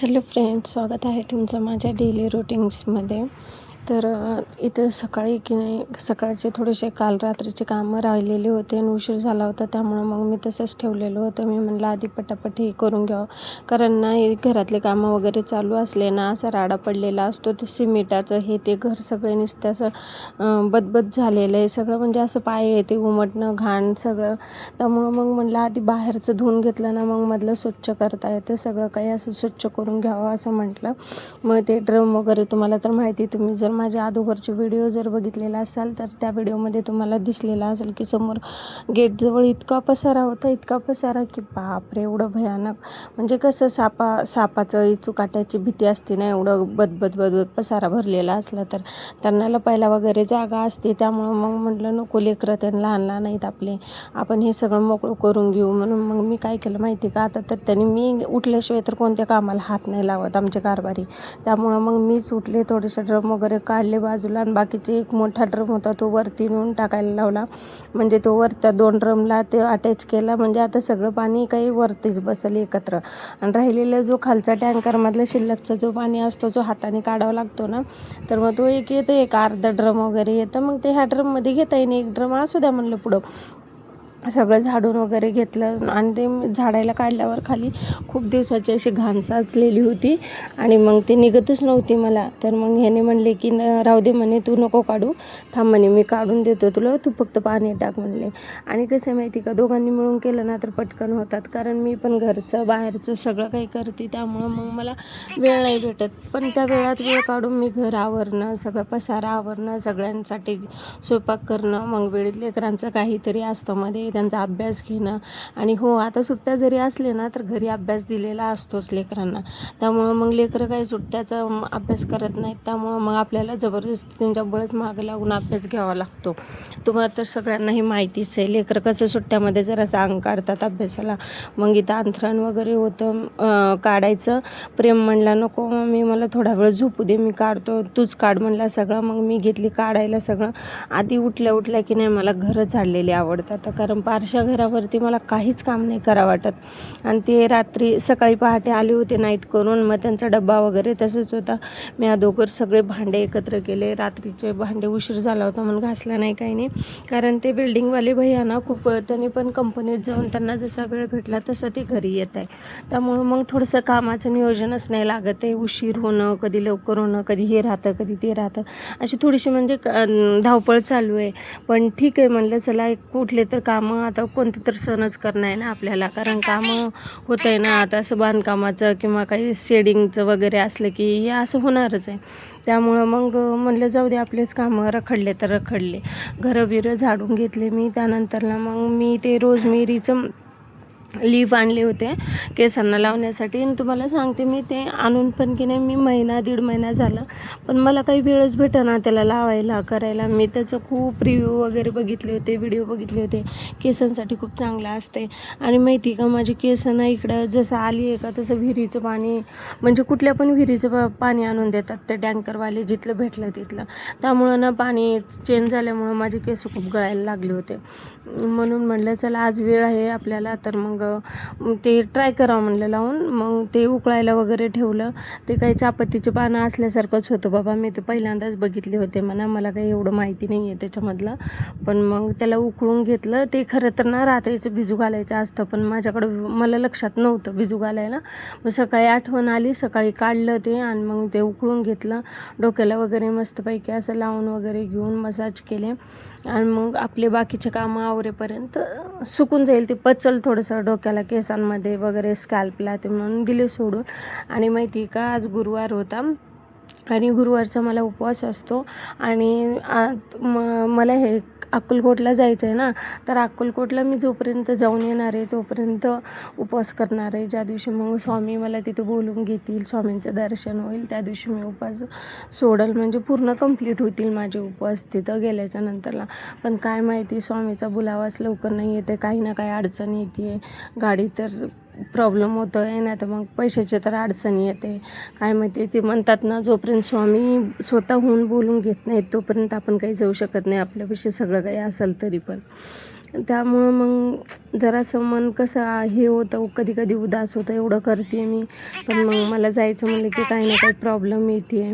Hello friends, स्वागत आहे तुमचं माझ्या डेली रुटीन्समध्ये. तर इथं सकाळी की नाही सकाळचे थोडेसे काल रात्रीचे कामं राहिलेले होते आणि उशीर झाला होता, त्यामुळं मग मी तसंच ठेवलेलं होतं. मी म्हणलं आधी पटापट हे करून घ्यावं, कारण ना हे घरातले कामं वगैरे चालू असले ना असा राडा पडलेला असतो. ते सिमेंटाचं हे ते घर सगळे नुसतं असं बदबद झालेलं आहे सगळं, म्हणजे असं पाय येते उमटणं घाण सगळं. त्यामुळं मग म्हणलं आधी बाहेरचं धुवून घेतलं ना मग मधलं स्वच्छ करता येतं, सगळं काही असं स्वच्छ करून घ्यावं असं म्हटलं. मग ते ड्रम वगैरे तुम्हाला तर माहिती, तुम्ही जर माझ्या अगोदरचे व्हिडिओ जर बघितलेला असाल तर त्या व्हिडिओमध्ये तुम्हाला दिसलेला असेल की समोर गेटजवळ इतका पसारा होता की बापरे, एवढं भयानक. म्हणजे कसं सापाचं इचूकाट्याची भीती असते ना, एवढं बदबद पसारा भरलेला असला तर त्यांना लपायला वगैरे जागा असते. त्यामुळं मग म्हटलं नको, लेकरं त्यांना लहान नाहीत आपले, आपण हे सगळं मोकळं करून घेऊ. म्हणून मग मी काय केलं माहिती का, आता तर त्यांनी मी उठल्याशिवाय तर कोणत्या कामाला हात नाही लावत आमचे कारभारी. त्यामुळं मग मीच उठले, थोडेसे ड्रम वगैरे काढले बाजूला आणि बाकीचे एक मोठा ड्रम होता तो वरती नेऊन टाकायला लावला. म्हणजे तो वरत्या 2 ड्रमला ते अटॅच केला, म्हणजे आता सगळं पाणी काही वरतीच बसेल एकत्र. आणि राहिलेला जो खालचा टँकरमधला शिल्लकचा जो पाणी असतो जो हाताने काढावा लागतो ना, तर मग तो एक येतं, एक अर्धा ड्रम वगैरे येतं. मग ते ह्या ड्रममध्ये घेता येईन, एक ड्रम असू द्या म्हणलं पुढं. सगळं झाडून वगैरे घेतलं आणि ते झाडायला काढल्यावर खाली खूप दिवसाची अशी घाण साचलेली होती आणि मग ते निघतच नव्हती मला. तर मग ह्याने म्हणले की राहू दे म्हणे, तू नको काढू, थांब म्हणे, मी काढून देतो तुला, तू फक्त पाणी टाक म्हणले. आणि कसं आहे माहिती का, दोघांनी मिळून केलं ना तर पटकन होतात, कारण मी पण घरचं बाहेरचं सगळं काही करते, त्यामुळं मग मला वेळ नाही भेटत. पण त्या वेळात वेळ काढून मी घर आवरणं, सगळं पसारा आवरणं, सगळ्यांसाठी स्वयंपाक करणं, मग वेळेत लेकरांचं काहीतरी असतं मध्ये त्यांचा अभ्यास घेणं. आणि हो, आता सुट्ट्या जरी असले ना तर घरी अभ्यास दिलेला असतोच लेकरांना. त्यामुळं मग लेकरं काही सुट्ट्याचा अभ्यास करत नाहीत, त्यामुळं मग आपल्याला जबरदस्ती त्यांच्या बळच मागं लागून अभ्यास घ्यावा लागतो. तुम्हाला तर सगळ्यांनाही माहितीच आहे, लेकरं कसं सुट्ट्यामध्ये जरासं अंग काढतात अभ्यासाला. मग इथं अंथरण वगैरे होतं काढायचं. प्रेम म्हणला नको मम्मी, मला थोडा वेळ झोपू दे, मी काढतो, तूच काढ म्हणला सगळं. मग मी घेतली काढायला सगळं. आधी उठल्या की नाही मला घरं झाडलेली आवडतात, कारण पारशा घरावरती मला काहीच काम नाही करा वाटत. आणि ते सकाळी पहाटे आले होते नाईट करून, मग त्यांचा डब्बा वगैरे तसंच होता. मी अगोदर सगळे भांडे एकत्र केले, रात्रीचे भांडे उशीर झाला होता म्हणून घासला नाही, काही नाही. कारण ते बिल्डिंगवाले भैया ना खूप, त्यांनी पण कंपनीत जाऊन त्यांना जसा वेळ भेटला तसं ते घरी येत आहे. त्यामुळं मग थोडंसं कामाचं नियोजनच नाही लागत आहे. उशीर होणं, कधी लवकर होणं, कधी हे राहतं कधी ते राहतं, अशी थोडीशी म्हणजे धावपळ चालू आहे. पण ठीक आहे म्हणलं, चला कुठले तर कामं, आता कोणते तर सणच करणं आहे ना आपल्याला, कारण कामं होत आहे ना आता, असं बांधकामाचं किंवा काही शेडिंगचं वगैरे असलं की हे असं होणारच आहे. त्यामुळं मग म्हणलं जाऊ दे, आपलेच कामं रखडले तर रखडले. घरं बिरं झाडून घेतले मी. त्यानंतरला मग मी ते रोजमेरीचं लीफ आणले होते केसांना लावण्यासाठी. आणि तुम्हाला सांगते, मी ते आणून पण की नाही मी 1.5 महिना झाला, पण मला काही वेळच भेटेना त्याला लावायला करायला. मी त्याचं खूप रिव्ह्यू वगैरे बघितले होते, व्हिडिओ बघितले होते, केसांसाठी खूप चांगलं असते. आणि माहिती का, माझी केसं ना इकडं जसं आली आहे का तसं विहिरीचं पाणी, म्हणजे कुठल्या पण विहिरीचं पाणी आणून देतात ते टँकरवाले, जिथलं भेटलं तिथलं. त्यामुळं ना पाणी चेंज झाल्यामुळं माझे केस खूप गळायला लागले होते. म्हणून म्हटलं चला आज वेळ आहे आपल्याला, तर मग ते ट्राय करावं म्हणलं लावून. मग ते उकळायला वगैरे ठेवलं. ते काही चहापत्तीचे पानं असल्यासारखंच होतं बाबा, मी ते पहिल्यांदाच बघितले होते म्हणा, मला काही एवढं माहिती नाही आहे त्याच्यामधलं. पण मग त्याला उकळून घेतलं. ते खरं तर ना रात्रीचं भिजू घालायचं असतं, पण मला लक्षात नव्हतं भिजू घालायला. मग सकाळी आठवण आली, सकाळी काढलं ते आणि मग ते उकळून घेतलं. डोक्याला वगैरे मस्तपैकी असं लावून वगैरे घेऊन मसाज केले. आणि मग आपले बाकीचे कामं आवरेपर्यंत सुकून जाईल, ते पचल थोडंसं डोक्याला, केसांमध्ये वगैरे, स्कॅल्पला, ते म्हणून दिले सोडून. आणि माहिती का, आज गुरुवार होता आणि गुरुवारचा मला उपवास असतो. आणि मला हे अक्कलकोटला जायचं आहे ना, तर अक्कलकोटला मी जोपर्यंत जाऊन येणार आहे तोपर्यंत उपवास करणार आहे. ज्या दिवशी मग स्वामी मला तिथे बोलून घेतील, स्वामींचं दर्शन होईल, त्या दिवशी मी उपवास सोडल, म्हणजे पूर्ण कंप्लीट होतील माझे उपवास तिथं गेल्याच्या नंतरला. पण काय माहिती, स्वामीचा बुलावाच लवकर नाही येते, काही ना काही अडचण येते आहे. गाडी तर प्रॉब्लेम होतो आहे, नाही तर मग पैशाची तर अडचणी येते. काय माहिती, ते म्हणतात ना, जोपर्यंत स्वामी स्वतःहून बोलून घेत नाहीत तोपर्यंत आपण काही जाऊ शकत नाही, आपल्याविषयी सगळं काही असेल तरी पण. त्यामुळं मग जरासं मन कसं हे होतं, कधी कधी उदास होतं, एवढं करते मी, पण मग मला जायचं म्हणलं की काही ना काही प्रॉब्लेम येते.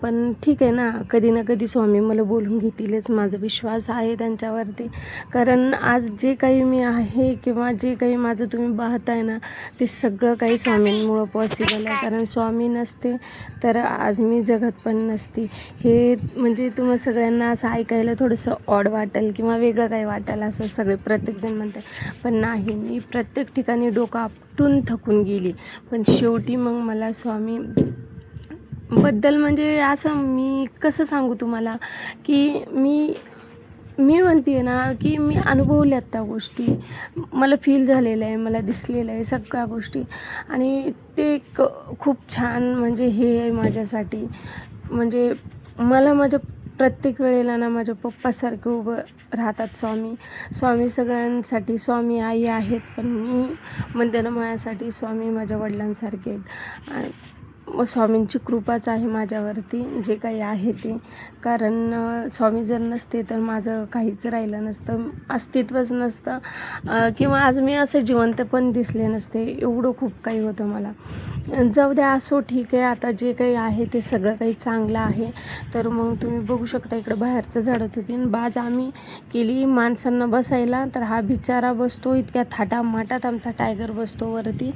पण ठीक आहे ना, कधी ना कधी स्वामी मला बोलून घेतीलच, माझा विश्वास आहे त्यांच्यावरती. कारण आज जे काही मी आहे किंवा जे काही माझं तुम्ही पाहताय ना, ते सगळं काही स्वामींमुळं पॉसिबल आहे. कारण स्वामी नसते तर आज मी जगत पण नसती. हे म्हणजे तुम्हा सगळ्यांना असं ऐकायला थोडंसं ऑड वाटेल किंवा वेगळं काही वाटेल असं सगळे प्रत्येकजण म्हणते, पण नाही, मी प्रत्येक ठिकाणी डोकं आपटून थकून गेली. पण शेवटी मग मला स्वामी बद्दल म्हणजे असं मी कसं सांगू तुम्हाला, की मी म्हणते आहे ना, की मी अनुभवल्यात त्या गोष्टी, मला फील झालेलं आहे, मला दिसलेलं आहे सगळ्या गोष्टी. आणि ते एक खूप छान म्हणजे हे आहे माझ्यासाठी. म्हणजे मला माझ्या प्रत्येक वेळेला ना माझ्या पप्पासारखे उभं राहतात स्वामी. स्वामी सगळ्यांसाठी स्वामी आई आहेत, पण मी म्हणते ना, माझ्यासाठी स्वामी माझ्या वडिलांसारखे आहेत. स्वामींची कृपाच आहे माझ्यावरती, जे काही आहे ते. कारण स्वामी जर नसते तर माझं काहीच राहिलं नसतं, अस्तित्वच नसतं, किंवा आज मी असं जिवंत पण दिसले नसते. एवढं खूप काही होतं मला. जाऊ द्या, असो, ठीक आहे. आता जे काही आहे ते सगळं काही चांगलं आहे. तर मग तुम्ही बघू शकता, इकडं बाहेरचं झाडत होती आणि बाज आम्ही केली माणसांना बसायला, तर हा बिचारा बसतो इतक्या थाटामाटात, आमचा टायगर बसतो वरती.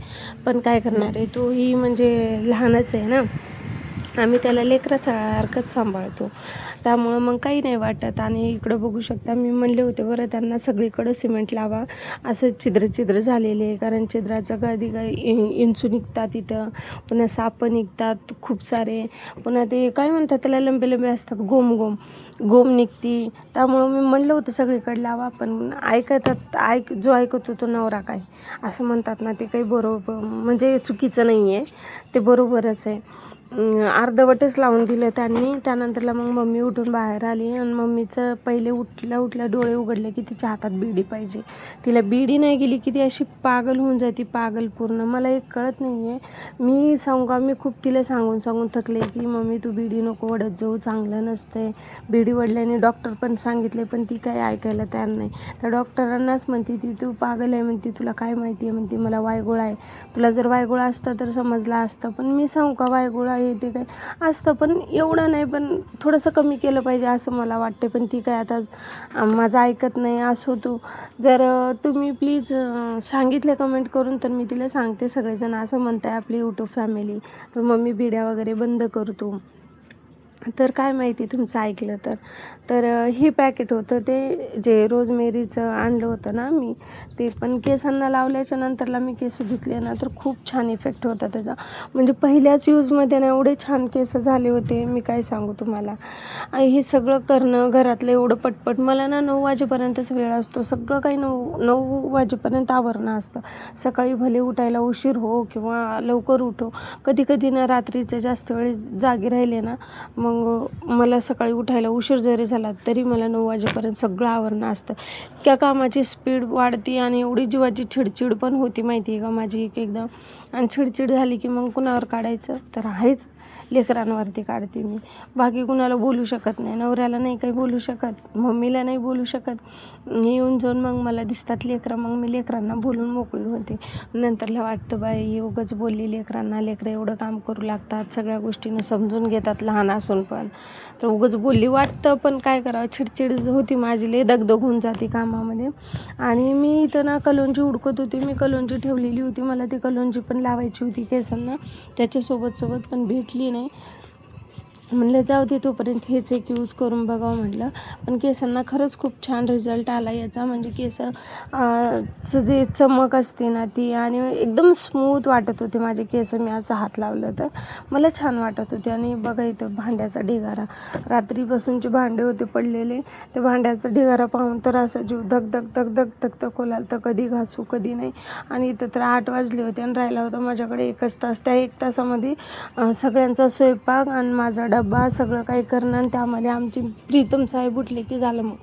पण काय करणार आहे, तोही म्हणजे लहानच आहे ना, आम्ही त्याला लेकरासारखंच सांभाळतो, त्यामुळं मग काही नाही वाटत. आणि इकडं बघू शकता, मी म्हणले होते बरं त्यांना सगळीकडं सिमेंट लावा, असं छिद्र झालेले आहे. कारण छिद्राचं कधी काही इंचू निघतात इथं, पुन्हा साप निघतात खूप सारे, पुन्हा ते काय म्हणतात त्याला, लंबे असतात, गोम निघती. त्यामुळं मी म्हणलं होतं सगळीकडे लावा, पण जो ऐकतो तो नवरा काय, असं म्हणतात ना, ते काही बरोबर म्हणजे चुकीचं नाही आहे, ते बरोबरच आहे. अर्धवटच लावून दिलं त्यांनी. त्यानंतरला मग मम्मी उठून बाहेर आली आणि मम्मीचं पहिले उठल्या डोळे उघडले की तिच्या हातात बीडी पाहिजे. तिला बीडी नाही गेली की ती अशी पागल होऊन जाते, पागल पूर्ण. मला एक कळत नाही आहे, मी सांगू का, मी खूप तिला सांगून थकले की मम्मी तू बीडी नको वडत जाऊ, चांगलं नसतंय. बीडी वडल्याने डॉक्टर पण सांगितले, पण ती काही ऐकायला तयार नाही. त्या डॉक्टरांनाच म्हणते ती, तू पागल आहे म्हणते, तुला काय माहिती आहे म्हणते, मला वायगोळा आहे. तुला जर वायगोळा असतं तर समजलं असतं. पण मी सांगू का, वायगोळा हे ते काय असतं, पण एवढं नाही, पण थोडंसं कमी केलं पाहिजे असं मला वाटते. पण ती काय आता माझं ऐकत नाही. असो, तू जर तुम्ही प्लीज सांगितलं कमेंट करून, तर मी तिला सांगते. सगळेजण असं म्हणताय आपली यूट्यूब फॅमिली, तर मग मी बिड्या वगैरे बंद करतो. तर काय माहिती तुमचं ऐकलं तर हे पॅकेट होतं ते जे रोजमेरीचं आणलं होतं ना मी, ते पण केसांना लावल्याच्या नंतरला मी केस धुतले ना, तर खूप छान इफेक्ट होता त्याचा. म्हणजे पहिल्याच यूजमध्ये ना एवढे छान केस झाले होते, मी काय सांगू तुम्हाला. आणि हे सगळं करणं घरातलं एवढं पटपट, मला ना 9 वाजेपर्यंतच वेळ असतो, सगळं काही 9 वाजेपर्यंत आवरणं असतं. सकाळी भले उठायला उशीर हो किंवा लवकर उठो, कधी ना रात्रीचं जास्त वेळ जागी राहिले ना, मग मला सकाळी उठायला उशीर जरी झाला तरी मला 9 वाजेपर्यंत सगळं आवरणं असतं. इतक्या कामाची स्पीड वाढती आणि एवढी जीवाची चिडचिड पण होती माहिती आहे का माझी एकदा. आणि चिडचिड झाली की मग कुणावर काढायचं, तर आहेच लेकरांवरती काढते मी. बाकी कुणाला बोलू शकत नाही, नवऱ्याला नाही काही बोलू शकत, मम्मीला नाही बोलू शकत. येऊन जाऊन मग मला दिसतात लेकरं, मग मी लेकरांना बोलून मोकळी होते. नंतरला वाटतं बाई उगाच बोलली लेकरांना, लेकरं एवढं काम करू लागतात, सगळ्या गोष्टींना समजून घेतात लहान असून पण, तर उगाच बोलली वाटतं. पण काय करावं, चिडचिड होती माझी, लय दगदग होऊन जाते कामामध्ये. आणि मी इथं ना कलोंजी उडकत होती, मी कलोंजी ठेवलेली होती, मला ती कलोंजी पण लावायची होती केसांना, त्याच्यासोबत पण भेटली नाही. म्हणलं जाऊ दे, तोपर्यंत हेच एक यूज करून बघावं म्हटलं. पण केसांना खरंच खूप छान रिझल्ट आला याचा. म्हणजे जे चमक असते ना ती, आणि एकदम स्मूथ वाटत होते माझे केस. मी असं हात लावलं तर मला छान वाटत होते. आणि बघा इथं भांड्याचा ढिगारा, रात्रीपासूनचे भांडे होते पडलेले, ते भांड्याचा ढिगारा पाहून तर असं जीव धक होलाल, तर कधी घासू कधी नाही. आणि इथं तर 8 वाजले होते आणि राहिला होता माझ्याकडे 1च तास. त्या 1 तासामध्ये सगळ्यांचा स्वयंपाक आणि माझा डबा सगळं काही करणं, आणि त्यामध्ये आमचे प्रीतम साहेब उठले की झालं, मग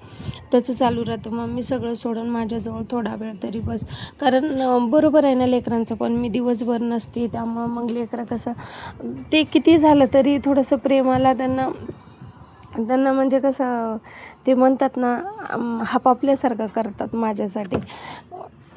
त्याचं चालू राहतं. मग मी सगळं सोडून माझ्याजवळ थोडा वेळ तरी बस, कारण बरोबर आहे ना लेकरांचं, पण मी दिवसभर नसते, त्यामुळं मग लेकरं कसं, ते किती झालं तरी थोडंसं प्रेमाला त्यांना त्यांना म्हणजे कसं ते म्हणतात ना, आपापल्यासारखं करतात माझ्यासाठी.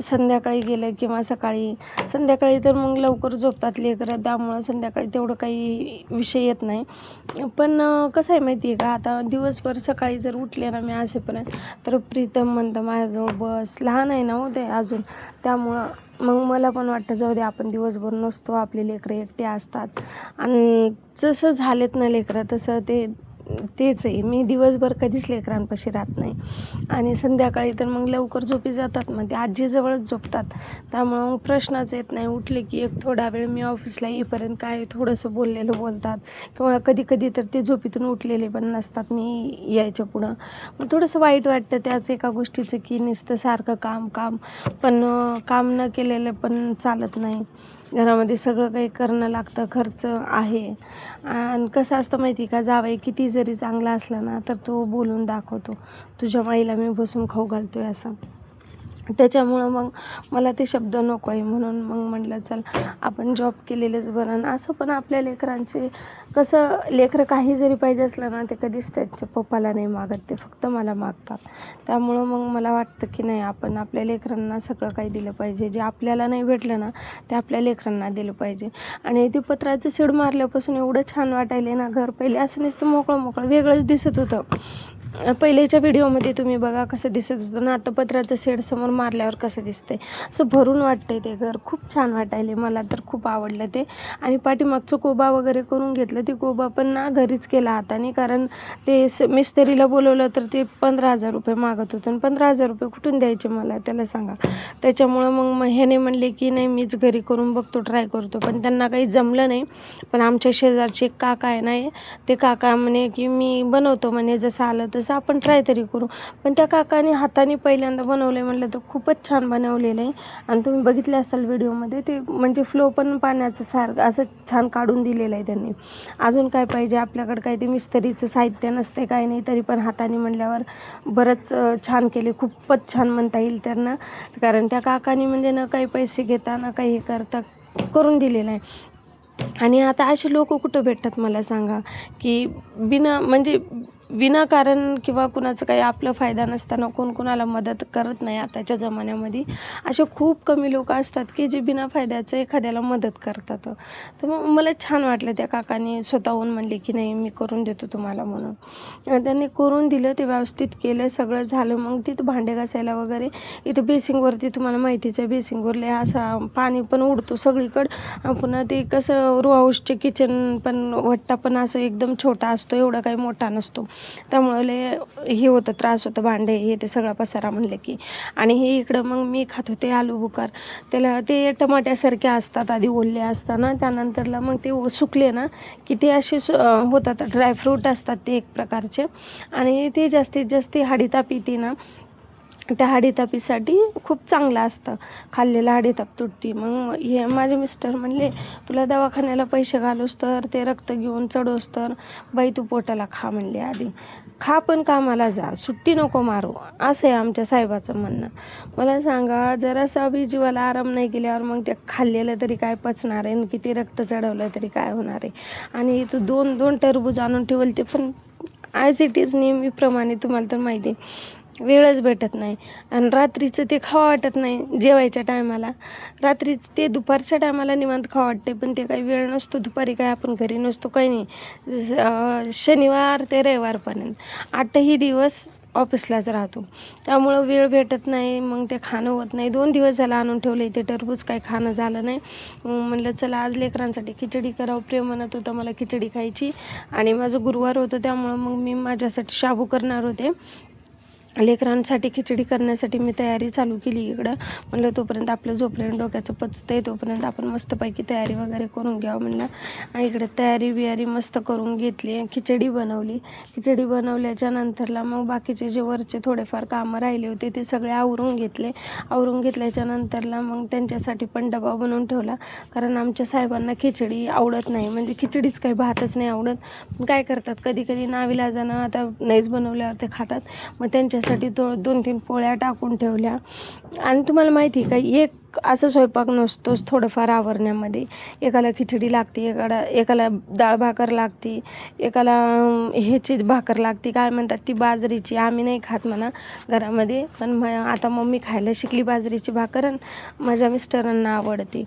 संध्याकाळी गेलं किंवा सकाळी. संध्याकाळी तर मग लवकर झोपतात लेकरं, त्यामुळं संध्याकाळी तेवढं काही विषय येत नाही. पण कसं आहे माहिती आहे का, आता दिवसभर सकाळी जर उठले ना मी असेपर्यंत, तर प्रीतम म्हणतं माझ्याजवळ बस. लहान आहे ना हो ते अजून, त्यामुळं मग मला पण वाटतं जाऊ दे, आपण दिवसभर नसतो, आपले लेकरं एकटे असतात. आणि जसं झालेत ना लेकरं तसं तेच आहे. मी दिवसभर कधीच लेकरांपाशी राहत नाही आणि संध्याकाळी तर मग लवकर झोपी जातात, मग ते आजीजवळच झोपतात. त्यामुळं मग प्रश्नच येत नाही. उठले की एक थोडा वेळ मी ऑफिसला येईपर्यंत काय थोडंसं बोललेलं बोलतात किंवा कधी कधी तर ते झोपेतून उठलेले पण नसतात मी यायच्या पुढं. मग थोडंसं वाईट वाटतं त्याच एका गोष्टीचं की नुसतं सारखं काम काम. पण काम न केलेलं पण चालत नाही. घरामध्ये सगळं काही करणं लागतं, खर्च आहे. आणि कसं असतं माहिती का, जावई किती जरी चांगला असला ना तर तो बोलून दाखवतो, तुझ्या माईला मी बसून खाऊ घालतोय असं. त्याच्यामुळं मग मला ते शब्द नको आहे, म्हणून मग म्हटलं चल आपण जॉब केलेलंच बरं. आणि असं पण आपल्या लेकरांचे कसं, लेकरं काही जरी पाहिजे असलं ना ते कधीच त्यांच्या पप्पाला नाही मागत, ते फक्त मला मागतात. त्यामुळं मग मला वाटतं की नाही, आपण आपल्या लेकरांना सगळं काही दिलं पाहिजे. जे आपल्याला नाही भेटलं ना ते आपल्या लेकरांना दिलं पाहिजे. आणि ते पत्र्याचं शेड मारल्यापासून एवढं छान वाटायले ना घर. पहिले असं नुसतं मोकळं मोकळं वेगळंच दिसत होतं. पहिलेच्या व्हिडिओमध्ये तुम्ही बघा कसं दिसत होतं ना, आता पत्र्याचं शेड समोर मारल्यावर कसं दिसतंय, असं भरून वाटतंय ते घर. खूप छान वाटायले, मला तर खूप आवडलं ते. आणि पाठीमागचं कोबा वगैरे करून घेतलं. ते कोबा पण ना घरीच केला हाताने, कारण ते मिस्त्रीला बोलवलं तर ते 15,000 रुपये मागत होतं आणि 15,000 रुपये कुठून द्यायचे मला, त्याला सांगा. त्याच्यामुळं मग ह्याने म्हणले की नाही मीच घरी करून बघतो, ट्राय करतो. पण त्यांना काही जमलं नाही. पण आमच्या शेजारचे एक काका आहे ना, ते काका म्हणे की मी बनवतो म्हणे, जसं आलं तसं आपण ट्राय तरी करू. पण त्या काकाने हाताने पहिल्यांदा बनवलं म्हटलं तर खूपच छान बनवलेलं आहे. आणि तुम्ही बघितले असाल व्हिडिओमध्ये, ते म्हणजे फ्लो पण पाण्याचं सारखं असं छान काढून दिलेलं आहे त्यांनी. अजून काय पाहिजे आपल्याकडं, काय ते मिस्त्रीचं साहित्य नसते काय नाही, तरी पण हाताने म्हणल्यावर बरंच छान केले, खूपच छान म्हणता येईल त्यांना. कारण त्या काकाने म्हणजे न काही पैसे घेता ना काही करता करून दिलेलं आहे. आणि आता असे लोक कुठं भेटतात मला सांगा, की म्हणजे विनाकारण किंवा कुणाचं काही आपलं फायदा नसताना कोण कोणाला मदत करत नाही आताच्या जमान्यामध्ये. असे खूप कमी लोक असतात की जे बिना फायद्याचं एखाद्याला मदत करतात. तर मग मला छान वाटलं त्या काकाने स्वतःहून म्हणले की नाही मी करून देतो तुम्हाला म्हणून. त्यांनी करून दिलं, ते व्यवस्थित केलं, सगळं झालं. मग तिथं भांडे घासायला वगैरे इथं बेसिंगवरती तुम्हाला माहितीच आहे, बेसिंगवर लय असा पाणी पण उडतो सगळीकडं. पुन्हा ते कसं रो हाऊसचे किचन पण वट्टा पण असं एकदम छोटा असतो, एवढा काही मोठा नसतो. त्यामुळे लय हे होतं, त्रास होतं, भांडे हे ते सगळा पसारा म्हणले की. आणि हे इकडं मग मी खात होते आलू बुखार. त्याला ते टमाट्यासारखे असतात आधी ओले असताना, त्यानंतरला मग ते सुकले ना की ते असे होतात, ड्रायफ्रूट असतात ते एक प्रकारचे. आणि ते जास्तीत जास्त हाडीताप येते ना, त्या हाडीतापीसाठी खूप चांगलं असतं, खाल्लेलं हाडीताप तुटते. मग हे माझे मिस्टर म्हणले तुला दवाखान्याला पैसे घालूस तर ते रक्त घेऊन चढवूस तर बाई तू पोटाला खा म्हणले, आधी खा पण कामाला जा, सुट्टी नको मारू, असं आहे आमच्या साहेबाचं म्हणणं. मला सांगा, जरासा बी जीवाला आराम नाही केल्यावर मग ते खाल्लेलं तरी काय पचणार आहे आणि किती रक्त चढवलं तरी काय होणार आहे. आणि इथं 2 टरबूज आणून ठेवलं, ते पण ॲज इट इज नेहमीप्रमाणे. तुम्हाला तर माहिती आहे वेळच भेटत नाही. आणि रात्रीचं ते खावं वाटत नाही जेवायच्या टायमाला. रात्रीच ते दुपारच्या टायमाला निवांत खावं वाटते, पण ते काही वेळ नसतो दुपारी, काय आपण घरी नसतो काही नाही. शनिवार ते रविवारपर्यंत 8ही दिवस ऑफिसलाच राहतो, त्यामुळं वेळ भेटत नाही. मग ते खाणं होत नाही. 2 दिवस झालं आणून ठेवले ते टरबूज, काही खाणं झालं नाही. म्हणलं चला आज लेकरांसाठी खिचडी करावं. प्रेम म्हणत होतं मला खिचडी खायची, आणि माझं गुरुवार होतं त्यामुळं मग मी माझ्यासाठी शाबू करणार होते. लेकरांसाठी खिचडी करण्यासाठी मी तयारी चालू केली इकडं. म्हणलं तोपर्यंत आपलं जोपर्यंत डोक्याचं पचतं आहे तोपर्यंत आपण मस्तपैकी तयारी वगैरे करून घ्यावं म्हणलं. आणि इकडे तयारी बियारी मस्त करून घेतली, खिचडी बनवली. खिचडी बनवल्याच्या नंतरला मग बाकीचे जे वरचे थोडेफार कामं राहिले होते ते सगळे आवरून घेतले. आवरून घेतल्याच्या नंतरला मग त्यांच्यासाठी पण डबा बनवून ठेवला, कारण आमच्या साहेबांना खिचडी आवडत नाही, म्हणजे खिचडीच काही भातच नाही आवडत. पण काय करतात, कधी कधी नाविलाजानं आता नाहीच बनवल्यावर ते खातात. मग त्यांच्यासाठी 2-3 पोळ्या टाकून ठेवल्या. आणि तुम्हाला माहिती आहे का, एक असं स्वयंपाक नसतोच, थोडंफार आवरण्यामध्ये. एकाला खिचडी लागते, एकाला डाळ भाकर लागते, एकाला ह्याची भाकर लागते, काय म्हणतात ती बाजरीची. आम्ही नाही खात म्हणा घरामध्ये, पण आता मम्मी खायला शिकली बाजरीची भाकर आणि माझ्या मिस्टरांना आवडते.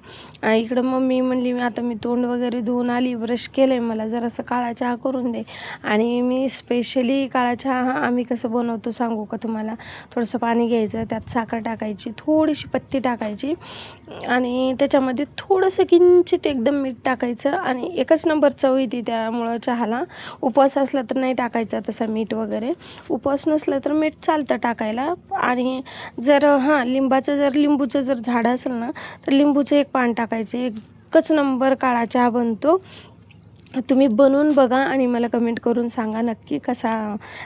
इकडं मम्मी म्हणली आता मी तोंड वगैरे धुवून आली, ब्रश केलं आहे, मला जरासं काळा चहा करून दे. आणि मी स्पेशली काळा चहा आम्ही कसं बनवतो सांगू का तुम्हाला. थोडंसं पाणी घ्यायचं, त्यात साखर टाकायची, थोडीशी पत्ती टाकायची आणि त्याच्यामध्ये थोडंसं किंचित एकदम मीठ टाकायचं आणि एकच नंबर चव येते त्यामुळं चहाला. उपवास असला तर नाही टाकायचा तसा मीठ वगैरे, उपवास नसला तर मीठ चालतं टाकायला. आणि जर लिंबूचं जर झाड असेल ना तर लिंबूचं एक पान टाकायचं, एकच नंबर काळा चहा बनतो. तुम्ही बनवून बघा आणि मला कमेंट करून सांगा नक्की कसा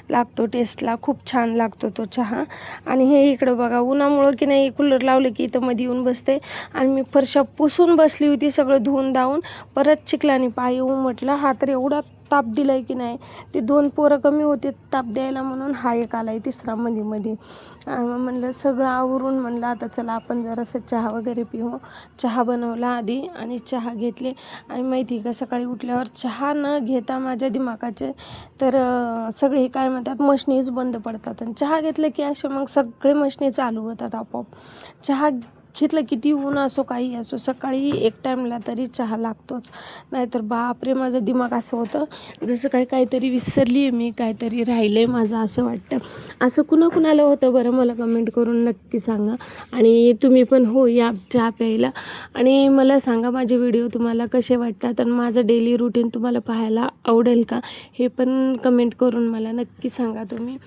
लागतो टेस्टला. खूप छान लागतो तो चहा. आणि हे इकडं बघा, उन्हामुळं की नाही कूलर लावले की इथं मध्ये येऊन बसते आणि मी फरशा पुसून बसली होती, सगळं धुवून धावून. परत चिखलाने पाय येऊन म्हटलं हा तर एवढा ताप दिलाय की नाही. ते 2 पोरं कमी होते ताप द्यायला म्हणून हा एक आलाय तिसरा मध्ये. म्हणलं सगळं आवरून म्हणलं आता चला आपण जरासं चहा वगैरे पिऊ. चहा बनवला आधी आणि चहा घेतले. आणि माहिती का सकाळी उठल्यावर चहा न घेता माझ्या दिमागाचे तर सगळे काय म्हणतात मशनीच बंद पडतात. आणि चहा घेतलं की असे मग सगळे मशनी चालू होतात आपोआप. चहा घेतलं किती ऊन असो काही असो, सकाळी एक टाईमला तरी चहा लागतोच. नाहीतर बापरे माझं दिमाग असं होतं जसं काहीतरी विसरली आहे मी, काहीतरी राहिलं आहे माझं असं वाटतं. असं कुणाला होतं बरं मला कमेंट करून नक्की सांगा. आणि तुम्ही पण हो या चहा प्यायला. आणि मला सांगा माझे व्हिडिओ तुम्हाला कसे वाटतात आणि माझं डेली रुटीन तुम्हाला पाहायला आवडेल का, हे पण कमेंट करून मला नक्की सांगा तुम्ही.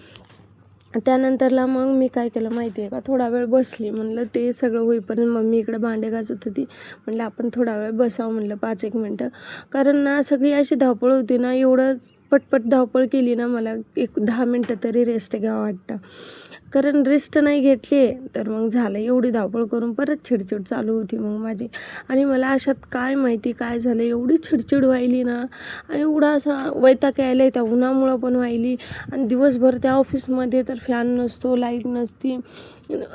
त्यानंतरला मग मी काय केलं माहिती आहे का, थोडा वेळ बसली. म्हणलं ते सगळं होईपर्यंत मम्मी इकडे भांडे घासत होती. म्हणलं आपण थोडा वेळ बसावं म्हणलं 5-1 मिनटं. कारण ना सगळी अशी धावपळ होती ना, एवढं पटपट धावपळ केली ना मला एक 10 मिनटं तरी रेस्ट घ्यावं वाटतं. कारण रेस्ट नाही घेतली तर मग झालं, एवढी धावपळ करून परत चिडचिड चालू होती मग माझी. आणि मला अशात काय माहिती काय झालं, एवढी चिडचिड व्हायली ना आणि एवढा असा वैताग यायला त्या उन्हामुळं पण व्हायली. आणि दिवसभर त्या ऑफिसमध्ये तर फॅन नसतो, लाईट नसती,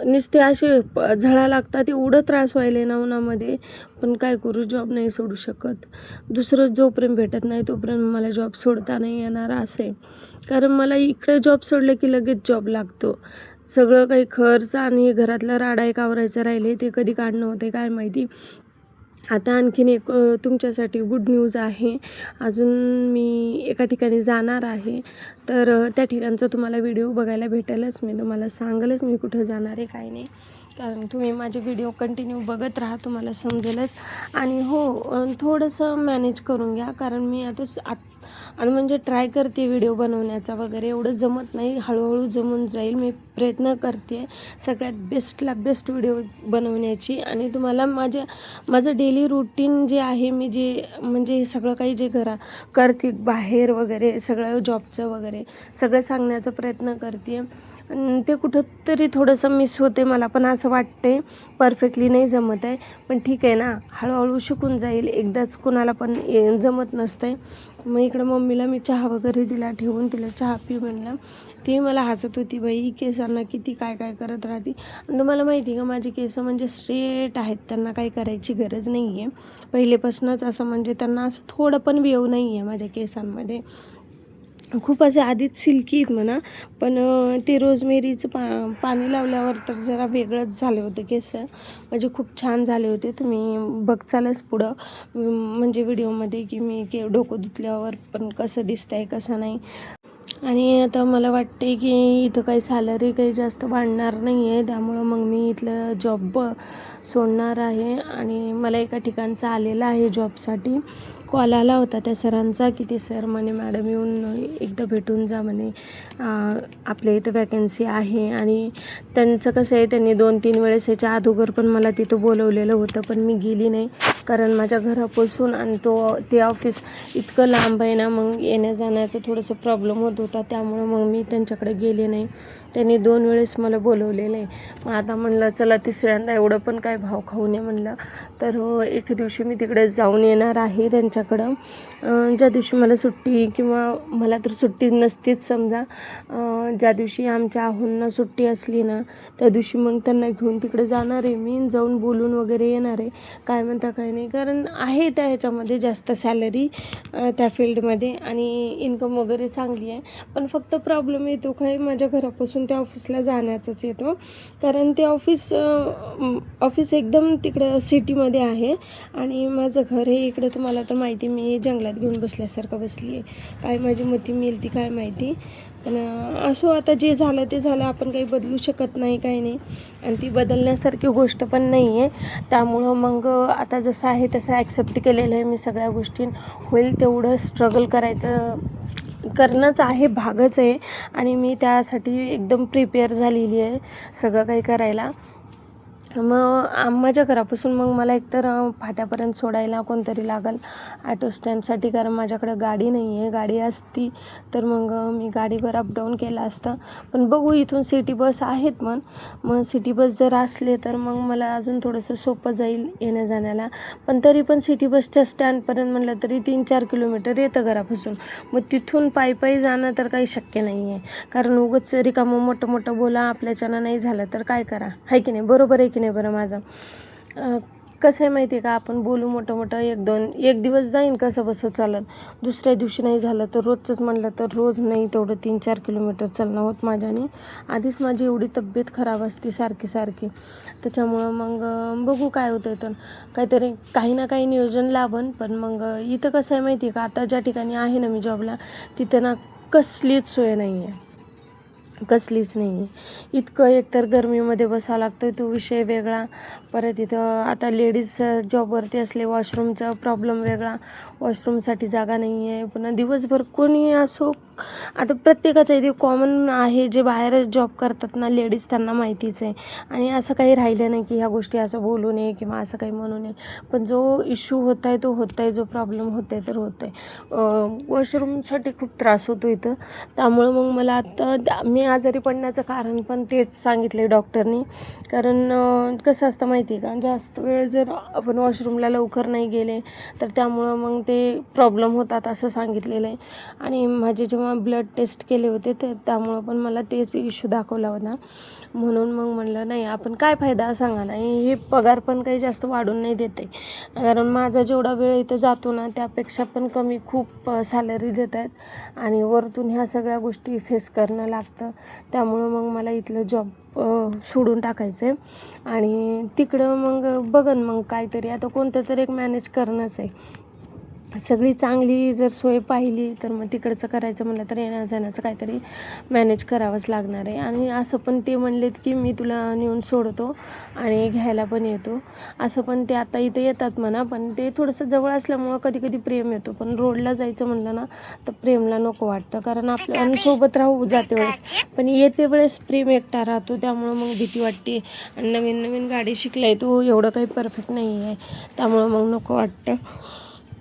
नुसते असे झळा लागतात, एवढं त्रास व्हायला ना उन्हामध्ये. पण काय करू, जॉब नाही सोडू शकत. दुसरं जोपर्यंत भेटत नाही तोपर्यंत मला जॉब सोडता नाही येणार असं आहे. कारण मला इकडे जॉब सोडलं की लगेच जॉब लागतो. सगळं काही खर्च आणि घरातला राडा एक आवरायचं राहिले, ते कधी काढणं होते काय माहिती. आता आणखीन एक तुमच्यासाठी गुड न्यूज आहे. अजून मी एका ठिकाणी जाणार आहे, तर त्या ठिकाणचा तुम्हाला व्हिडिओ बघायला भेटेलच. मी तुम्हाला सांगेलच मी कुठं जाणार आहे काय नाही. कारण तुम्ही माझे व्हिडिओ कंटिन्यू बघत राहा, तुम्हाला समजेलच. आणि हो थोडंसं मॅनेज करून घ्या, कारण मी आणि म्हणजे ट्राय करते व्हिडिओ बनवण्याचा वगैरे. एवढं जमत नाही, हळूहळू जमून जाईल. मी प्रयत्न करते सगळ्यात बेस्टला बेस्ट व्हिडिओ बनवण्याची. आणि तुम्हाला माझं डेली रुटीन जे आहे, मी जे म्हणजे सगळं काही जे करते बाहेर वगैरे सगळं जॉबचं वगैरे सगळं सांगण्याचा प्रयत्न करते. ते कुठंतरी थोडंसं मिस होते मला पण असं वाटते, परफेक्टली नाही जमत आहे. पण ठीक आहे ना, हळूहळू शिकून जाईल. एकदाच कुणाला पण जमत नसतं आहे. मग इकडं मम्मीला मी चहा वगैरे दिला ठेवून, तिला चहा पी म्हणलं. ती मला हसत होती, बाई केसांना किती काय करत राहते. आणि तुम्हाला माहिती आहे का माझे केस म्हणजे स्ट्रेट आहेत, त्यांना काही करायची गरज नाही आहे पहिलेपासूनच. असं म्हणजे त्यांना असं थोडं पण वेव नाही आहे माझ्या केसांमध्ये. खूप असे आधीच सिल्की आहेत म्हणा, पण ते रोजमेरीचं पाणी लावल्यावर तर जरा वेगळंच झाले होते केस, म्हणजे खूप छान झाले होते. तुम्ही बघचालच पुढं म्हणजे व्हिडिओमध्ये की मी डोकं धुतल्यावर पण कसं दिसतंय कसं नाही. आणि आता मला वाटते की इथं काही सॅलरी काही जास्त वाढणार नाही आहे, त्यामुळं मग मी इथलं जॉब सोडणार आहे. आणि मला एका ठिकाणचा आलेला आहे जॉबसाठी कॉल आला होता त्या सरांचा, की ते सर म्हणे मॅडम येऊन एकदा भेटून जा म्हणे, आपल्या इथं वॅकन्सी आहे. आणि त्यांचं कसं आहे, त्यांनी 2-3 वेळेस याच्या अगोदर पण मला तिथं बोलवलेलं होतं, पण मी गेली नाही. कारण माझ्या घरापासून आणि ते ऑफिस इतकं लांब आहे ना, मग येण्या जाण्याचं थोडंसं प्रॉब्लेम होत होता, त्यामुळं मग मी त्यांच्याकडे गेले नाही. त्यांनी 2 वेळेस मला बोलवलेलं आहे. मग आता म्हणलं चला तिसऱ्यांदा एवढं पण काय भाव खाऊ नये म्हणलं, तर एके दिवशी मी तिकडे जाऊन येणार आहे त्यांच्याकडे. माझ्याकडं. ज्या दिवशी मला सुट्टी किंवा मला तर सुट्टी नसतीच समजा, ज्या दिवशी आमच्या आहोंना सुट्टी असली ना त्या दिवशी मग त्यांना घेऊन तिकडे जाणार आहे मी, जाऊन बोलून वगैरे येणार आहे काय म्हणता काय नाही. कारण आहे त्या ह्याच्यामध्ये जास्त सॅलरी त्या फील्डमध्ये आणि इन्कम वगैरे चांगली आहे. पण फक्त प्रॉब्लेम येतो काय, माझ्या घरापासून त्या ऑफिसला जाण्याचाच येतो. कारण ते ऑफिस एकदम तिकडं सिटीमध्ये आहे आणि माझं घर हे इकडं तुम्हाला तर माहिती, मी जंगलात घेऊन बसल्यासारखं बसली आहे. काय माझी मती मिळती काय माहिती. पण असो, आता जे झालं ते झालं, आपण काही बदलू शकत नाही काही नाही आणि ती बदलण्यासारखी गोष्ट पण नाही आहे. त्यामुळं मग आता जसं आहे तसं ॲक्सेप्ट केलेलं आहे मी सगळ्या गोष्टी. होईल तेवढं स्ट्रगल करणंच आहे, भागच आहे आणि मी त्यासाठी एकदम प्रिपेअर झालेली आहे सगळं काही करायला. मग माझ्या घरापासून मग मला एकतर फाट्यापर्यंत सोडायला कोणतरी लागेल ॲटो स्टँडसाठी, कारण माझ्याकडं गाडी नाही आहे. गाडी असती तर मग मी गाडीवर अपडाऊन केलं असतं. पण बघू, इथून सिटी बस आहेत मग सिटी बस जर असले तर मग मला अजून थोडंसं सोपं जाईल येण्या जाण्याला. पण तरी पण सिटी बसच्या स्टँडपर्यंत म्हटलं तरी 3-4 किलोमीटर येतं घरापासून. मग तिथून पायी जाणं तर काही शक्य नाही आहे, कारण उगाच रिकामं मोठं बोला आपल्याच्यानं नाही झालं तर काय करा, आहे की नाही, बरोबर आहे की नाही बरं माझं. कसं आहे माहिती आहे का, आपण बोलू मोठं एक दिवस जाईन कसं बसं चालत, दुसऱ्या दिवशी नाही झालं तर रोजचंच म्हणलं तर रोज नाही तेवढं 3-4 किलोमीटर चालणं होत माझ्याने. आधीच माझी एवढी तब्येत खराब असते सारखी त्याच्यामुळं मग बघू काय होतं तर काहीतरी काही ना काही नियोजन लावन. पण मग इथं कसं आहे माहिती आहे का, आता ज्या ठिकाणी आहे ना मी जॉबला, तिथं ना कसलीच सोय नाही आहे, कसलीच नाही आहे. इतकं एकतर गरमीमध्ये बसावं लागतं, तो विषय वेगळा. परत इथं आता लेडीज जॉबवरती असले वॉशरूमचा प्रॉब्लेम वेगळा, वॉशरूमसाठी जागा नाही आहे. पुन्हा दिवसभर कोणी असो, आता प्रत्येकाचं इथे कॉमन आहे, जे बाहेर जॉब करतात ना लेडीज त्यांना माहितीच आहे. आणि असं काही राहिलं नाही की ह्या गोष्टी असं बोलू नये किंवा असं काही म्हणू नये. पण जो इश्यू होत आहे तो होत आहे, जो प्रॉब्लेम होत आहे तर होत आहे. वॉशरूमसाठी खूप त्रास होतो इथं. त्यामुळं मग मला आता मी आजारी पडण्याचं कारण पण तेच सांगितले डॉक्टरनी. कारण कसं असतं माहिती आहे का, जास्त वेळ जर आपण वॉशरूमला लवकर नाही गेले तर त्यामुळं मग ते प्रॉब्लेम होतात असं सांगितलेलं आहे. आणि माझे जेव्हा ब्लड टेस्ट केले होते त्यामुळं पण मला तेच इश्यू दाखवला होता. म्हणून मग म्हणलं नाही, आपण काय फायदा सांगा ना, हे पगार पण काही जास्त वाढून नाही देत आहे. कारण माझा जेवढा वेळ इथं जातो ना त्यापेक्षा पण कमी खूप सॅलरी देत आहेत आणि वरतून ह्या सगळ्या गोष्टी फेस करणं लागतं. त्यामुळं मग मला इथलं जॉब सोडून टाकायचं आहे आणि तिकडं मग बघन मग काहीतरी आता कोणतं तरी एक मॅनेज करणंच आहे. सगळी चांगली जर सोय पाहिली तर मग तिकडचं करायचं म्हणलं तर येण्या जाण्याचं काहीतरी मॅनेज करावंच लागणार आहे. आणि असं पण ते म्हणलेत की मी तुला नेऊन सोडतो आणि घ्यायला पण येतो, असं पण ते आता इथे येतात म्हणा. पण ते थोडंसं जवळ असल्यामुळं कधी प्रेम येतो, पण रोडला जायचं म्हणलं ना तर प्रेमला नको वाटतं, कारण आपल्यासोबत राहू जाते वेळेस, पण येते वेळेस प्रेम एकटा राहतो. त्यामुळं मग भीती वाटते. आणि नवीन गाडी शिकलाय तो, एवढं काही परफेक्ट नाही आहे, त्यामुळं मग नको वाटतं.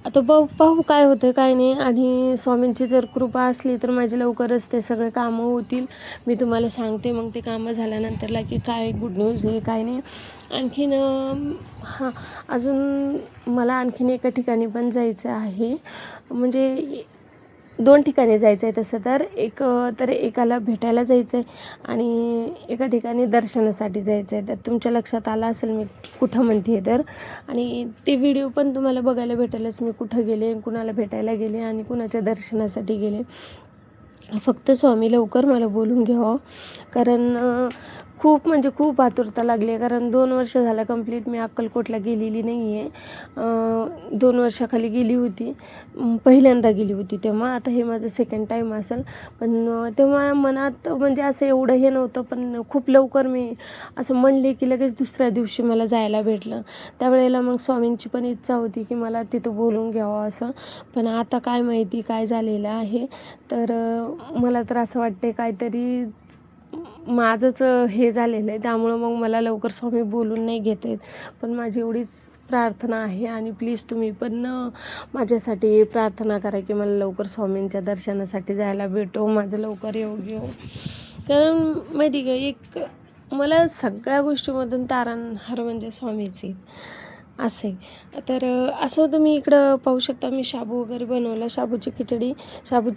आता पाहू काय होतं काय नाही. आणि स्वामींची जर कृपा असली तर माझे लवकरच ते सगळे कामं होतील. मी तुम्हाला सांगते मग ते कामं झाल्यानंतरला की काय गुड न्यूज आहे काय नाही. आणखीन अजून मला आणखीन एका ठिकाणी पण जायचं आहे, म्हणजे 2 ठिकाणी जायचं आहे तसं तर एकाला भेटायला जायचं आहे आणि एका ठिकाणी दर्शनासाठी जायचं आहे. तर तुमच्या लक्षात आलं असेल मी कुठं म्हणते तर, आणि ते व्हिडिओ पण तुम्हाला बघायला भेटेलच मी कुठं गेले, कुणाला भेटायला गेले आणि कुणाच्या दर्शनासाठी गेले. फक्त स्वामी लवकर मला बोलून घ्यावं, कारण खूप आतुरता लागली आहे. कारण 2 वर्ष झालं कंप्लीट मी अक्कलकोटला गेलेली नाही आहे. 2 वर्षाखाली गेली होती, पहिल्यांदा गेली होती तेव्हा. आता हे माझं सेकंड टाईम असेल. पण तेव्हा मनात म्हणजे असं एवढं हे नव्हतं, पण खूप लवकर मी असं म्हणले की लगेच दुसऱ्या दिवशी मला जायला भेटलं. त्यावेळेला मग स्वामींची पण इच्छा होती की मला तिथं बोलून घ्यावं असं. पण आता काय माहिती काय झालेलं आहे. तर मला तर असं वाटते काहीतरी माझंच हे झालेलं आहे, त्यामुळं मग मला लवकर स्वामी बोलून नाही घेत आहेत. पण माझी एवढीच प्रार्थना आहे आणि प्लीज तुम्ही पण माझ्यासाठी प्रार्थना करा की मला लवकर स्वामींच्या दर्शनासाठी जायला भेटो, माझं लवकर योग्य हो. कारण माहिती का, एक मला सगळ्या गोष्टीमधून तारणहार म्हणजे स्वामीच आहेत. असे. तर असं होतं. मी इकडं पाहू शकता मी शाबू वगैरे बनवला, शाबूची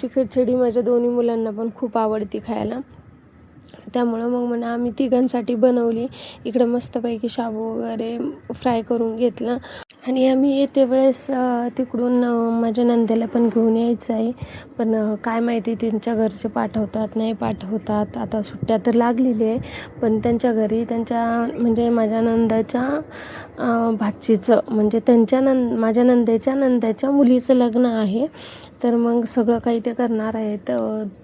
खिचडी माझ्या दोन्ही मुलांना पण खूप आवडती खायला. त्यामुळं मग म्हणा आम्ही तिघांसाठी बनवली. इकडं मस्तपैकी शाबू वगैरे फ्राय करून घेतलं आणि आम्ही येते वेळेस तिकडून माझ्या नंदेला पण घेऊन यायचं आहे. पण काय माहिती त्यांच्या घरचे पाठवतात नाही पाठवतात. आता सुट्ट्या तर लागलेली आहे, पण त्यांच्या घरी म्हणजे माझ्या नंदाच्या भाचीचं म्हणजे माझ्या नंदेच्या मुलीचं लग्न आहे. तर मग सगळं काही ते करणार आहेत.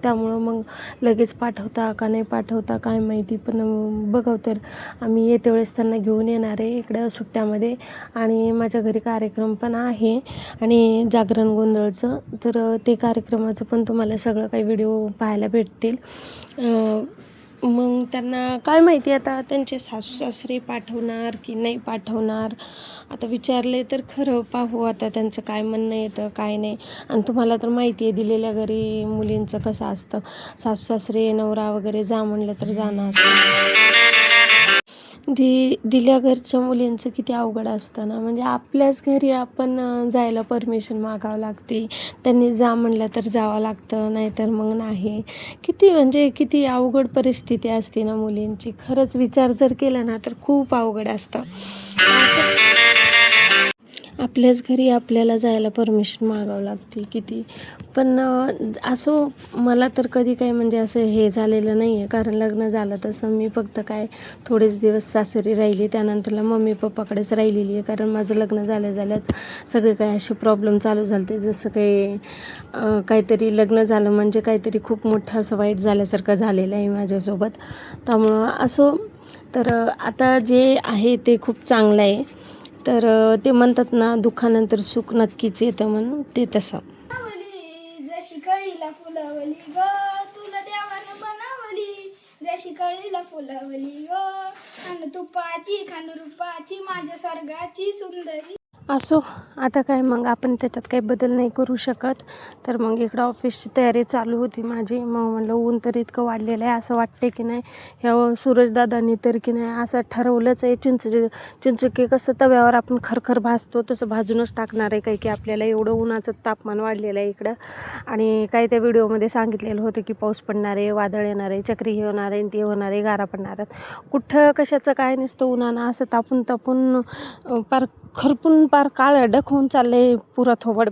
त्यामुळं मग लगेच पाठवता का नाही पाठवता काय माहिती. पण बघाव तर आम्ही येते वेळेस त्यांना घेऊन येणार आहे इकडं सुट्ट्यामध्ये. आणि माझ्या घरी कार्यक्रम पण आहे आणि जागरण गोंधळचं. तर ते कार्यक्रमाचं पण तुम्हाला सगळं काही व्हिडिओ पाहायला भेटतील. मग त्यांना काय माहिती आता त्यांचे सासू सासरे पाठवणार की नाही पाठवणार. आता विचारले तर खरं पाहू आता त्यांचं काय म्हणणं येतं काय नाही. आणि तुम्हाला तर माहिती आहे दिलेल्या घरी मुलींचं कसं असतं. सासू सासरे नवरा वगैरे जा म्हणलं तर जाणं असतं. दिल्या घरच्या मुलींचं किती अवघड असतं ना. म्हणजे आपल्याच घरी आपण जायला परमिशन मागावं लागते. त्यांनी जा म्हणलं तर जावं लागतं, नाहीतर मग नाही. किती अवघड परिस्थिती असते ना मुलींची. खरंच विचार जर केला ना तर खूप अवघड असतं. आपल्याच घरी आपल्याला जायला परमिशन मागावं लागते किती. पण असो मला तर कधी काही म्हणजे असं हे झालेलं नाही आहे. कारण लग्न झालं तसं मी फक्त काय थोडेच दिवस सासरी राहिली, त्यानंतरला मम्मी पप्पाकडेच राहिलेली आहे. कारण माझं लग्न झाल्याच सगळे काही असे प्रॉब्लेम चालू झाले ते. जसं काही काहीतरी लग्न झालं म्हणजे काहीतरी खूप मोठं असं वाईट झाल्यासारखं झालेलं आहे माझ्यासोबत. त्यामुळं असो. तर आता जे आहे ते खूप चांगलं आहे. तर ते म्हणतात ना दुःखानंतर सुख नक्कीच येतं म्हणून ते तसं. जशी कळीला फुलवली ग तुला देवानं बनवली. जशी कळीला फुलवली ग खान रूपाची माझ्या स्वर्गाची सुंदरी. असो आता काय मग आपण त्याच्यात काही बदल नाही करू शकत. तर मग इकडं ऑफिसची तयारी चालू होती माझी. मग म्हणलं ऊन तर इतकं वाढलेलं आहे. असं वाटते की नाही ह्या सूरजदादांनी तर की नाही असं ठरवलंच आहे. चिंचुके कसं तव्यावर आपण खरखर भाजतो तसं भाजूनच टाकणार आहे काही की आपल्याला. एवढं उन्हाचं तापमान वाढलेलं आहे इकडं. आणि काही त्या व्हिडिओमध्ये सांगितलेलं होतं की पाऊस पडणार आहे, वादळ येणार आहे, चक्री होणार आहे, ते होणार आहे, गारा पडणार आहेत. कुठं कशाचं काय नसतं. उन्हानं असं तापून पार खरपून पार काळं डक होऊन चाललं आहे. पुरा थोबड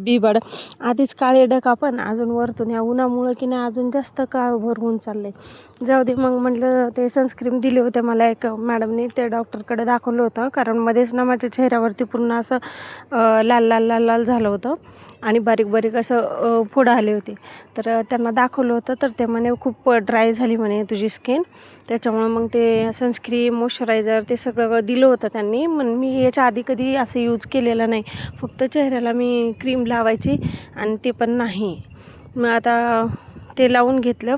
बिबड आधीच काळे डक आपण अजून वरतून या उन्हामुळं की नाही अजून जास्त काळ भरवून चाललं आहे. जाऊ दे मग म्हटलं. ते सनस्क्रीम दिले होते मला एक मॅडमने, ते डॉक्टरकडे दाखवलं होतं. कारण मध्येच ना माझ्या चेहऱ्यावरती पूर्ण असं लाल लाल लाल लाल झालं होतं आणि बारीक असं फोडं आले होते. तर त्यांना दाखवलं होतं. तर ते म्हणे खूप ड्राय झाली म्हणे तुझी स्किन. त्याच्यामुळं मग ते सनस्क्रीम मॉइश्चरायझर ते सगळं दिलं होतं त्यांनी. मी याच्या आधी कधी असं यूज केलेलं नाही. फक्त चेहऱ्याला मी क्रीम लावायची आणि ते पण नाही. मग आता ते लावून घेतलं.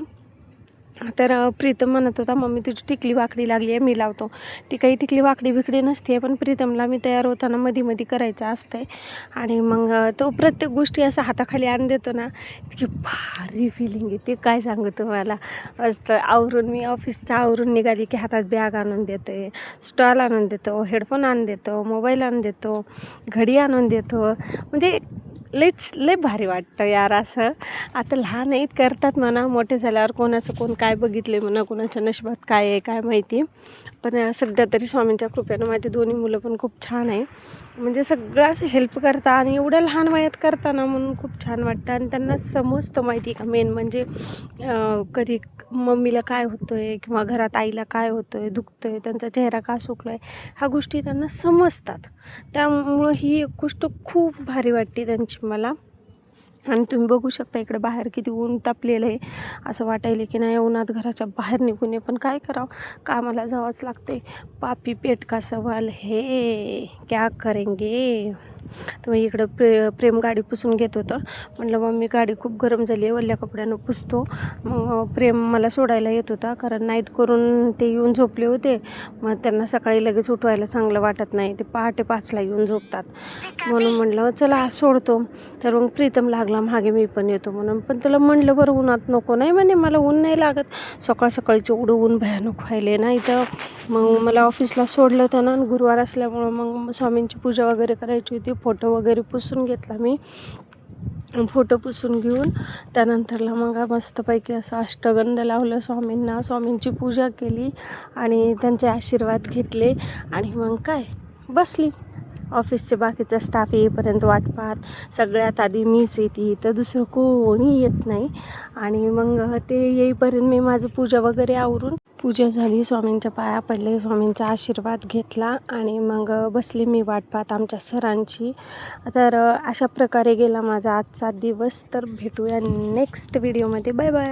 तर प्रीतम म्हणत होता मम्मी तुझी टिकली वाकडी लागली आहे मी लावतो. ती काही टिकली वाकडी बिकडी नसते. पण प्रीतमला मी तयार होताना मध्ये करायचं असतंय. आणि मग तो प्रत्येक गोष्टी असं हाताखाली आणून देतो ना, इतकी भारी फिलिंग येते काय सांगू तुम्हाला. असतं आवरून मी ऑफिसचं आवरून निघाली की हातात बॅग आणून देते, स्टॉल आणून देतो, हेडफोन आणून देतो, मोबाईल आणून देतो, घडी आणून देतो. म्हणजे लय भारी वाटतं यार असं. आता लहान आहेत करतात म्हणा, मोठे झाल्यावर कोण काय बघितले म्हणा, कोणाच्या नशिबात काय आहे काय माहिती. पण सध्या तरी स्वामींच्या कृपेनं माझी दोन्ही मुलं पण खूप छान आहे. म्हणजे सगळं असं हेल्प करता आणि एवढ्या लहान वयात करताना म्हणून खूप छान वाटतं. आणि त्यांना समजतं माहिती का मेन म्हणजे कधी मम्मीला काय होतं आहे किंवा घरात आईला काय होतं आहे, दुखतं आहे, त्यांचा चेहरा का सुकला आहे, ह्या गोष्टी त्यांना समजतात. त्यामुळं ही एक गोष्ट खूप भारी वाटते त्यांची मला. आणि तुम्ही बघू शकता इकडे बाहेर किती ऊन तापलेलं आहे. असं वाटायलं की नाही उन्हात घराच्या बाहेर निघू नये. पण काय करावं, कामाला जावंच लागते. पापी पेट का सवाल है, क्या करेंगे. तर मग इकडं प्रेम गाडी पुसून घेत होतं. म्हटलं मम्मी गाडी खूप गरम झाली आहे, वल्ल्या कपड्यानं पुसतो. मग प्रेम मला सोडायला येत होता, कारण नाईट करून ते येऊन झोपले होते. मग त्यांना सकाळी लगेच उठवायला चांगलं वाटत नाही, ते पहाटे 5ला येऊन झोपतात. म्हणून म्हटलं चला सोडतो. तर मग प्रीतम लागला मागे, मी पण येतो म्हणून. पण तुला म्हणलं बरं उन्हात नको. नाही म्हणे मला ऊन नाही लागत. सकाळचं एवढं ऊन भयानक व्हायले ना इथं. मग मला ऑफिसला सोडलं होतं ना, गुरुवार असल्यामुळं मग स्वामींची पूजा वगैरे करायची होती. फोटो वगैरे पुसून घेतला मी. फोटो पुसून घेऊन त्यानंतरला मग मस्तपैकी असं अष्टगंध लावलं स्वामींना, स्वामींची पूजा केली आणि त्यांचे आशीर्वाद घेतले. आणि मग काय बसली. ऑफिसचे बाकीचा स्टाफ येईपर्यंत वाट पाहत. सगळ्यात आधी मीच येते, तर दुसरं कोणी येत नाही. आणि मग ते येईपर्यंत मी माझं पूजा वगैरे आवरून, पूजा झाली, स्वामींच्या पाया पडले, स्वामींचा आशीर्वाद घेतला आणि मग बसली मी वाट पाहत आमच्या सरांची. तर अशा प्रकारे गेला माझा आजचा दिवस. तर भेटूया नेक्स्ट व्हिडिओमध्ये. Bye bye.